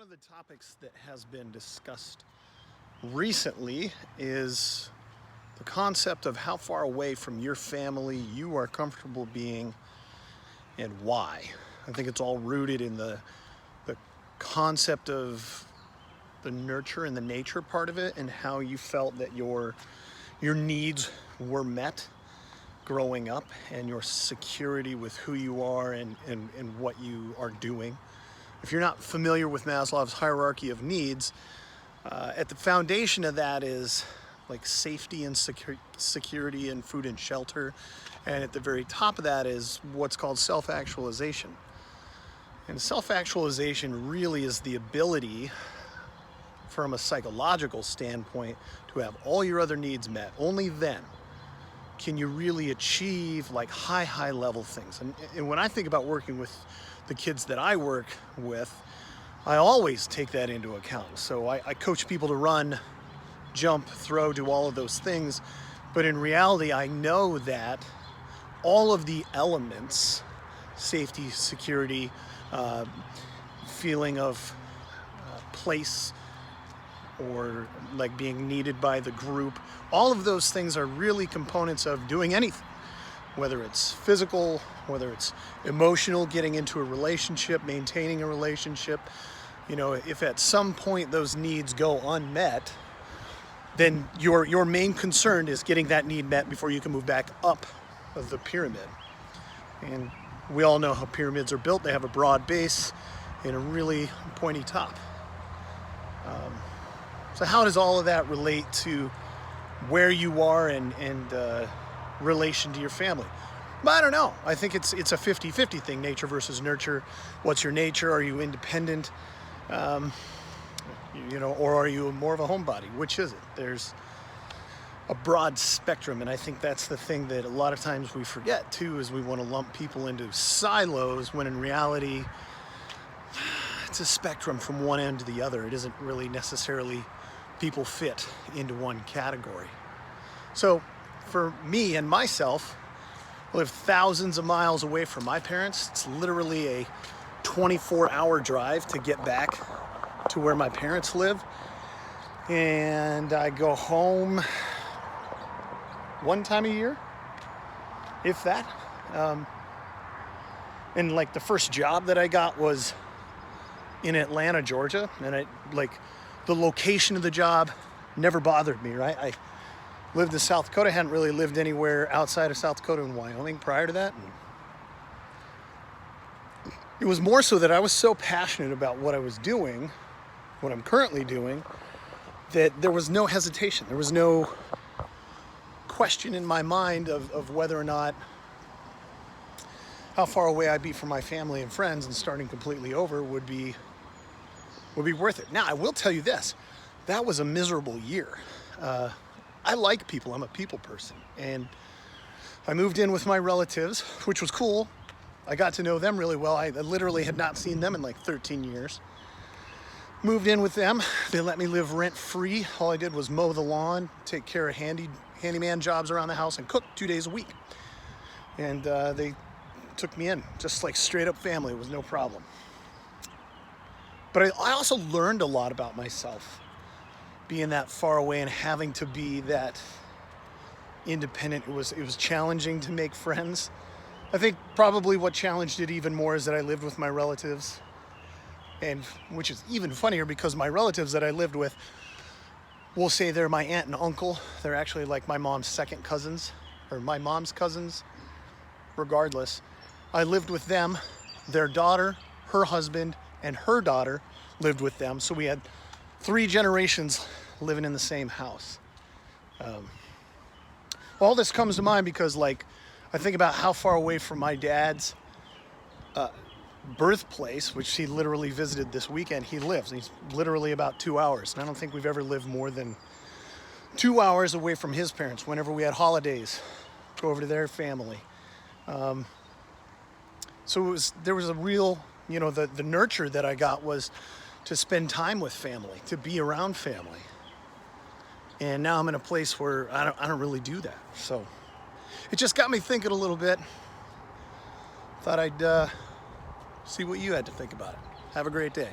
of the topics that has been discussed recently is the concept of how far away from your family you are comfortable being and why. I think it's all rooted in the concept of the nurture and the nature part of it, and how you felt that your needs were met growing up, and your security with who you are and what you are doing. If you're not familiar with Maslow's hierarchy of needs, at the foundation of that is like safety and security and food and shelter. And at the very top of that is what's called self-actualization. And self-actualization really is the ability, from a psychological standpoint, to have all your other needs met. Only then can you really achieve like high level things. And when I think about working with the kids that I work with, I always take that into account. So I coach people to run, jump, throw, do all of those things. But in reality, I know that all of the elements, safety, security, feeling of place, or like being needed by the group, all of those things are really components of doing anything. Whether it's physical, whether it's emotional, getting into a relationship, maintaining a relationship. You know, if at some point those needs go unmet, then your main concern is getting that need met before you can move back up of the pyramid. And we all know how pyramids are built. They have a broad base and a really pointy top. So how does all of that relate to where you are and relation to your family? But I don't know. I think it's a 50-50 thing, nature versus nurture. What's your nature? Are you independent? Or are you more of a homebody? Which is it? There's a broad spectrum, and I think that's the thing that a lot of times we forget too, is we want to lump people into silos, when in reality it's a spectrum from one end to the other. It isn't really necessarily people fit into one category. So for me and myself, I live thousands of miles away from my parents. It's literally a 24-hour drive to get back to where my parents live. And I go home one time a year, if that. And like the first job that I got was in Atlanta, Georgia. And the location of the job never bothered me, right? I lived in South Dakota, hadn't really lived anywhere outside of South Dakota and Wyoming prior to that. And it was more so that I was so passionate about what I was doing, what I'm currently doing, that there was no hesitation. There was no question in my mind of whether or not how far away I'd be from my family and friends, and starting completely over would be worth it. Now, I will tell you this, that was a miserable year. I like people, I'm a people person. And I moved in with my relatives, which was cool. I got to know them really well. I literally had not seen them in like 13 years. Moved in with them, they let me live rent-free. All I did was mow the lawn, take care of handyman jobs around the house, and cook 2 days a week. And they took me in, just like straight up family. It was no problem. But I also learned a lot about myself, being that far away and having to be that independent. It was challenging to make friends. I think probably what challenged it even more is that I lived with my relatives, and which is even funnier because my relatives that I lived with, we'll say they're my aunt and uncle. They're actually like my mom's second cousins, or my mom's cousins. Regardless, I lived with them, their daughter, her husband, and her daughter lived with them. So we had 3 generations living in the same house. All this comes to mind because I think about how far away from my dad's birthplace, which he literally visited this weekend, he lives. He's literally about 2 hours. And I don't think we've ever lived more than 2 hours away from his parents. Whenever we had holidays, go over to their family. So there was a real, the nurture that I got was to spend time with family, to be around family. And now I'm in a place where I don't really do that. So it just got me thinking a little bit. Thought I'd see what you had to think about it. Have a great day.